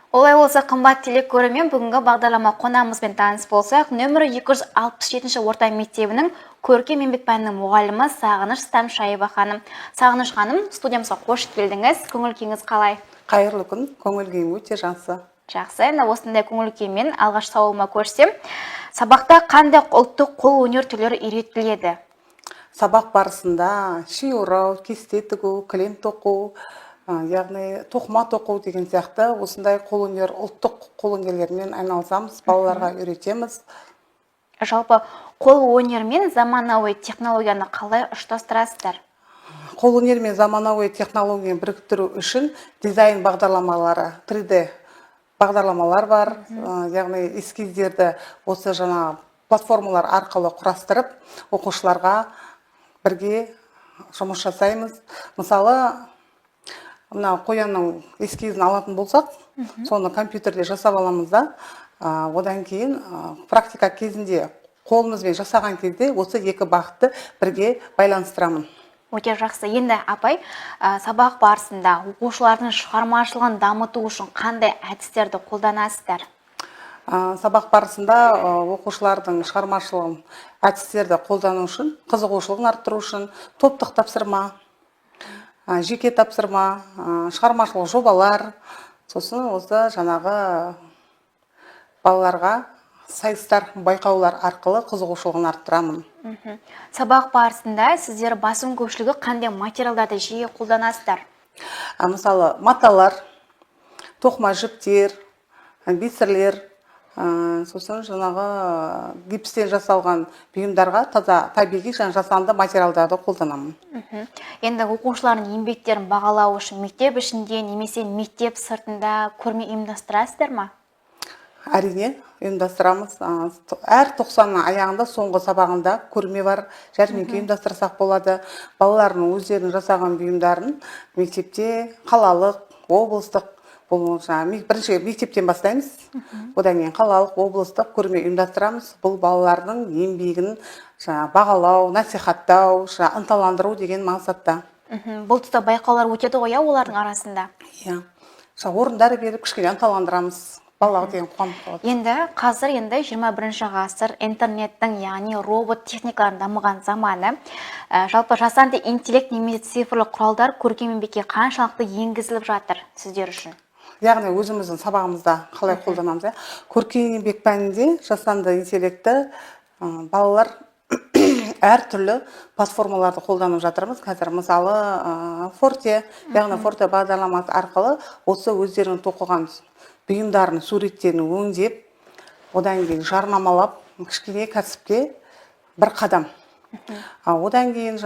Олай болса, қымбат телекөрермен, бүгінгі бағдарлама қонағымызбен таныс болсақ, нөмірі 267 орта мектебінің көркем еңбек пәнінің мұғалімі Сағыныш Стамшаева ханым. Сағыныш ханым, студиямызға қош келдіңіз. Көңіл күйіңіз қалай? Қайырлы күн, көңіл күйім өте жақсы. Жақсы, енді осындай көңіл күймен алғаш сауалыма көшсем, сабақта қандай ұлттық қол өнер түрлері үйретіледі? Сабақ барысында ши орау, кесте тігу, кілем тоқу, яғни тоқыма тоқу деген сияқты осындай қолөнер, ұлттық қолөнерлермен айналысамыз, балаларға үйретеміз. Жалпы қол өнер мен заманауи технологияны қалай ұштастырасыздар? Қолөнер мен заманауи технологияны біріктіру үшін дизайн бағдарламалары, 3D бағдарламалар бар, яғни эскиздерді осы жаңа платформалар арқылы құрастырып, оқушыларға бірге жұмыс жасаймыз. Мысалы, мына қоянның эскизін алатын болсақ, соны компьютерде жасап аламыз да, одан кейін практика кезінде қолымызбен жасаған кезде осы екі бағытты бірге байланыстырамын. Өте жақсы. Енді апай, сабақ барысында оқушылардың шығармашылығын дамыту үшін қандай әдістерді қолданасыздар? Сабақ барысында оқушылардың шығармашылығын әдістерді қолдану үшін, қызығушылығын арттыру үшін топтық тапсырма, жеке тапсырма, шығармашылық жобалар, сосын осы жаңағы балаларға сайыстар, байқаулар арқылы қызығушылығын арттырамын. Сабақ барысында сіздер басым көпшілігі қандай материалдарды жиі қолданасыздар? Мысалы, маталар, тоқыма жіптер, бисерлер, сосын жаңағы гипстен жасалған бұйымдарға таза табиғи жасанды материалдарды қолданамын. Енді оқушылардың еңбектерін бағалау үшін мектеп ішінде немесе мектеп сыртында көрме ұйымдастырасыздар ма? Әрине, ұйымдастырамыз. Әр 90-ның аяғында соңғы сабағында көрме бар, жәрмеңке ұйымдастырсақ болады. Балалардың өздерінің жасаған бұйымдарын мектепте қалалық, облыстық, бірінші мектептен бастаймыз, одан кейін қалалық, облыстық көрме ұйымдастырамыз. Бұл балалардың еңбегін бағалау, насихаттау, ынталандыру деген мақсатта. Бұл тұста байқаулар өтеді ғой, олардың арасында? Иә, орындар беріп кішкене ынталандырамыз. Енді қазір 21 ғасыр интернеттің, яғни робот техникаларын дамыған заманы. Жалпы жасанды интеллект немесе цифрлық құралдар көркем еңбекке қаншалықты енгізіліп жатыр сіздер үшін? Яғни өзіміздің сабағымызда қалай қолданамыз? Көркем еңбек пәнінде жасанды интеллектті балалар әртүрлі платформаларды қолданып жатырмыз. Қазір мысалы Форте, яғни Форте бағдарламасы арқылы осы өздерінің тоқыған бұйымдарын, суреттерін өңдеп, одан кейін жарнамалап, кішкене кәсіпке бір қадам. Одан кейін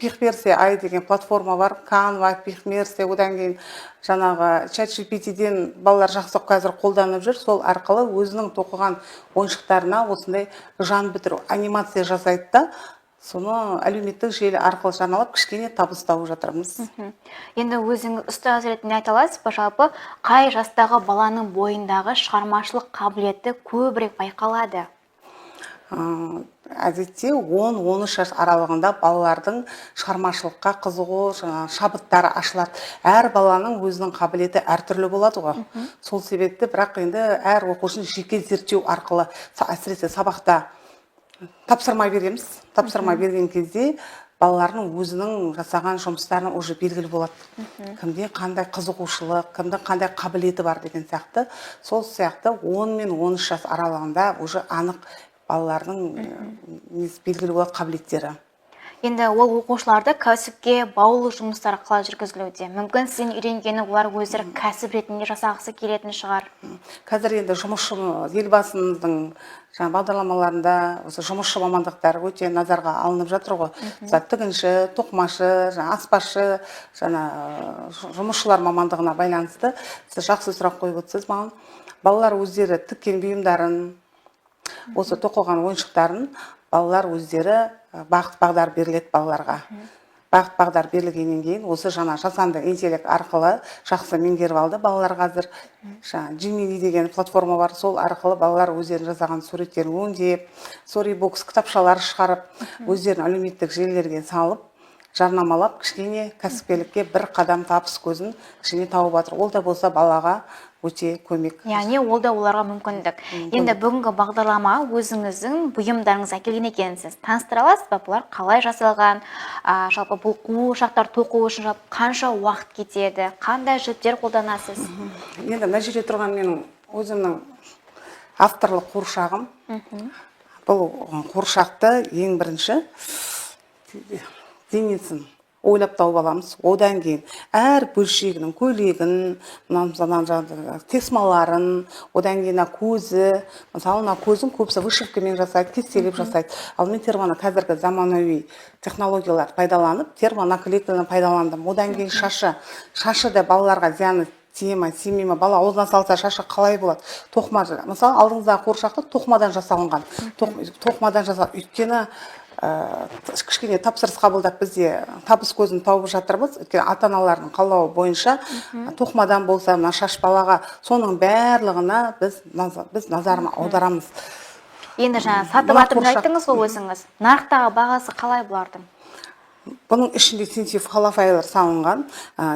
Пихмерсе ай деген платформа бар, Canva, Пихмерсе, одан кейін жаңағы ChatGPT-ден балалар жақсы қазір қолданып жүр, сол арқылы өзінің тоқыған ойыншықтарына осындай жан бітіру, анимация жасайды да, соны әлеуметтік желі арқылы жарнамалап кішкене табыс тауып жатырмыз. Енді өзіңіз ұстаз ретінде айта аласыз ба, жалпы қай жастағы баланың бойындағы шығармашылық қабілеті көбірек байқалады? Әдетте 10-13 жас аралығында балалардың шығармашылыққа қызығу, шабыттары ашылады. Әр баланың өзінің қабілеті әртүрлі болады ғой. Сол себепті бірақ енді әр оқушыны жеке зерттеу арқылы, әсіресе сабақта тапсырма береміз. Тапсырма берген кезде балалардың өзінің жасаған жұмыстарының уже белгілі болады. Кімде қандай қызығушылық, кімде қандай қабілеті бар деген сияқты. Сол сияқты 10 мен 13 жас аралығында уже анық балалардың белгілі болады қабілеттері. Енді ол оқушыларды кәсіпке баулу жұмыстары қалай жүргізілуде? Мүмкін сізден үйренгені олар өздері кәсіп ретінде жасағысы келетін шығар. Қазір енді жұмысшы елбасымыздың бағдарламаларында осы жұмысшы мамандықтар өте назарға алынып жатыр ғой. Тігінші, тоқымашы, аспазшы, жұмысшылар мамандығына байланысты сіз жақсы сұрақ қойып отырсыз маған. Балалар өздері тіккен бұйымдарын, осы тоқылған ойыншықтарын балалар өздері бағыт-бағдар беріледі балаларға. Бағыт-бағдар берілгеннен кейін осы жасанды интеллект арқылы жақсы меңгеріп алды. Балалар қазір Gemini деген платформа бар, сол арқылы балалар өздерінің жасаған суреттерін өңдеп, Storybox кітапшалар шығарып, өздерінің әлеуметтік желілерге салып, жарнамалап кішкене кәсіпкерлікке бір қадам табыс көзін кішкене тауып жатыр. Ол да болса балаға өте көмек. Яғни ол да оларға мүмкіндік. Енді бүгінгі бағдарлама өзіңіздің бұйымдарыңыз әкелген екенсіз. Таныстыра аласыз ба? Бұлар қалай жасалған? Жалпы бұл қуыршақтар тоқу үшін жалпы қанша уақыт кетеді? Қандай жіптер қолданасыз? Енді мына жерде тұрған менің өзімнің авторлық қуыршағым. Бұл қуыршақты ең бірінші денесін ойлап тауып аламыз. Одан кейін әр бөлшегінің көйлегін, тесмаларын, одан кейін көзі, мысалы көзін көбісі вышивкамен жасайды, кестелеп жасайды. Ал мен қазіргі заманауи технологиялар пайдаланып, термонаклейканы пайдаландым. Одан кейін шашы да балаларға зияны тие ме, тимей ме, бала аузына салса шашы қалай болады? Тоқыма, мысалы алдыңыздағы қуыршақты тоқымадан жасалынған. Тоқымадан жасалған. Өйткені кішкене тапсырыс қабылдап бізде табыс көзін тауып жатырмыз. Өйткені ата-аналардың қалауы бойынша тоқымадан болса, мына шаш балаға, соның барлығына біз назарын аударамыз. Енді жаңа сатып атып айттыңыз ғой өзіңіз. Нарықтағы бағасы қалай бұлардың? Бұның ішінде синтетик холофайлар салынған,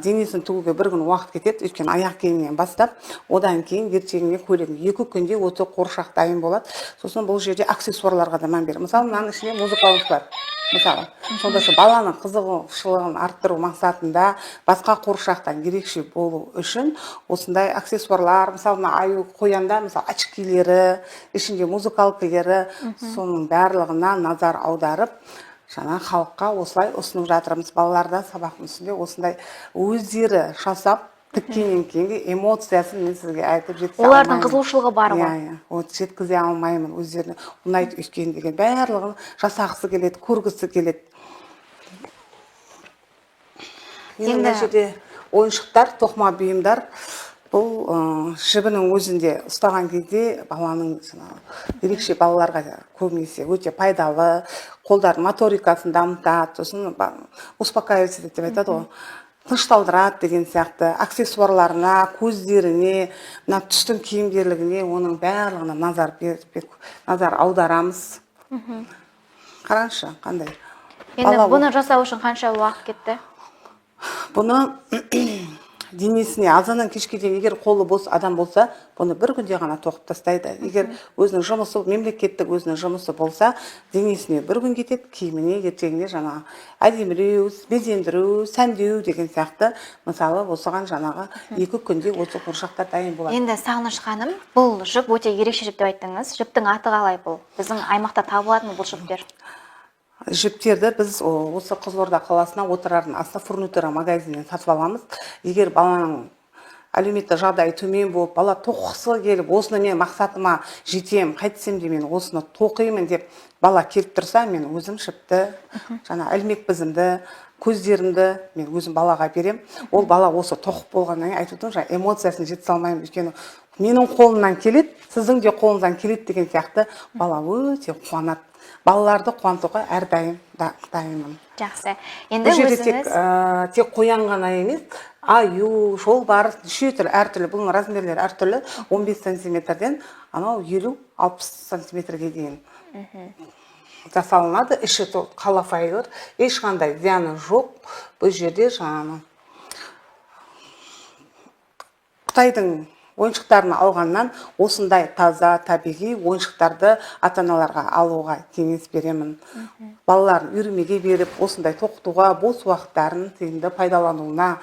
денесін тігуге бір күн уақыт кетеді, өйткені аяқ киімнен бастап, одан кейін ертеңіне көйлегін 2 күнде өте қуыршақ дайын болады. Сосын бұл жерде аксессуарларға да мән беремін. Мысалы, мынаның ішінде музыкалық бар. Мысалы, сонда баланың қызығушылығын арттыру мақсатында басқа қуыршақтан ерекше болу үшін осындай аксессуарлар, мысалы, аю қоянда, мысалы, очкилері, ішінде музыкалкілері, соның барлығына назар аударып, жаңа халыққа осылай ұсынып жатырмыз. Балаларда сабақтың үстінде осындай өздері жасап, тіккеннен кейінгі эмоциясын мен сізге айтып жеткізе алмаймын. Олардың қызығушылығы бар ғой. Жеткізе алмаймын өздеріне. Ұнайды өйткені деген барлығын жасағысы келеді, көргісі келеді. Енді мына жерде ойыншықтар, тоқыма бұйымдар. Бұл жібінің өзінде ұстаған кезде баланың ерекше балаларға көбінесе өте пайдалы, қолдар моторикасын дамытады, сосын успокаивается деп айтады ғой. Тынышталдырады деген сияқты, аксессуарларына, көздеріне, мына түстің киімдерлігіне, оның барлығына назар аударамыз. Қараңызшы, қандай. Енді бұны жасау үшін қанша уақыт кетті? Бұны денесіне азаннан кешке дейін, егер қолы бос адам болса, бұны бір күнде ғана тоқып тастайды. Егер өзінің жұмысы, мемлекеттік өзінің жұмысы болса, денесіне бір күн кетеді, киіміне, ертеңіне жаңағы әдемілеу, безендіру, сәндеу деген сияқты, мысалы, осыған жаңағы 2 күнде осы қуыршақтар дайын болады. Енді Сағыныш ханым, бұл жіп өте ерекше жіп деп айттыңыз. Жіптің аты қалай бұл? Біздің аймақта табылатын бұл жіптер? Жіптерді біз осы Қызылорда қаласына отырардың аса фурнитура магазинінен сатып аламыз. Егер баланың әлеуметтік жағдайы төмен болып, бала тоқысы келіп, осыны мен мақсатыма жетем, қайтсем де мен осыны тоқимын деп бала келіп тұрса, мен өзім жіпті, жаңа ілмек бізімді, көздерімді мен өзім балаға берем. Ол бала осы тоқып болғаннан кейін айтудың жаңа эмоциясын жете салмаймын. Өйткені менің қолымнан келеді, сіздің де қолыңыздан келеді деген сияқты бала өте қуанады. Балаларды қуантуға әрдайым дайынмын. Жақсы. Енді өзіңіз тек қоян ғана емес, аю, жолбарыс, неше түрлі, әртүрлі, бұның размерлері әртүрлі, 15 сантиметрден анау 50-60 сантиметрге дейін жасалынады. Іші холофайлар, ешқандай зияны жоқ. Бұл жерде жаңағы Қытайдың ойыншықтарын алғаннан осындай таза, табиғи ойыншықтарды ата-аналарға алуға кеңес беремін. Балаларын үйірмеге беріп, осындай тоқытуға, бос уақыттарын тиімді пайдалануына.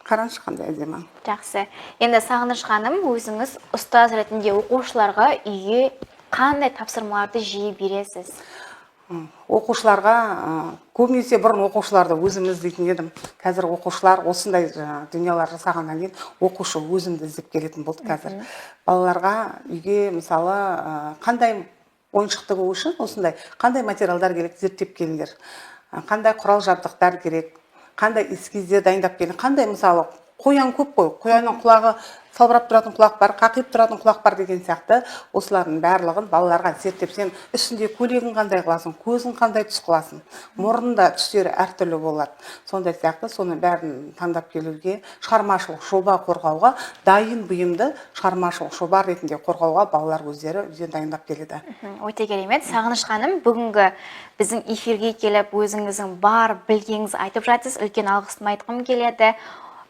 Қараңызшы қандай әдемі. Жақсы. Енді Сағыныш ханым, өзіңіз ұстаз ретінде оқушыларға үйге қандай тапсырмаларды жиі бересіз? Оқушыларға, көбінесе бұрын оқушыларды өзім іздейтін едім. Қазір оқушылар осындай дүниелер жасағаннан кейін оқушы өзімді іздеп келетін болды қазір. Балаларға үйге мысалы қандай ойыншық тігу үшін осындай қандай материалдар керек зерттеп келіңдер. Қандай құрал жабдықтар керек, қандай эскиздер дайындап келіңдер. Қандай мысалы қоян көп қой, қоянның құлағы салбырап тұратын құлақ бар, қақиып тұратын құлақ бар деген сияқты осылардың барлығын балаларға зерттеп, сен үстінде көйлегін қандай қыласың, көзін қандай түс қыласың, мұрнында түстері әртүрлі болады. Сондай сияқты соны бәрін таңдап келуге, шығармашылық жоба қорғауға, дайын бұйымды шығармашылық жоба ретінде қорғауға балалар өздері үйден дайындап келеді. Өте керемет. Сағыныш ханым, бүгінгі біздің эфирге келіп өзіңіздің бар білгеніңізді айтып жатсыз. Үлкен алғысымды айтқым келеді.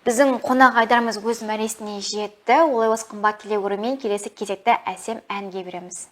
Біздің қонақ айдарымыз өз мәресіне жетті. Олай болса қымбат телекөрермен, келесі кезекте әсем әнге береміз.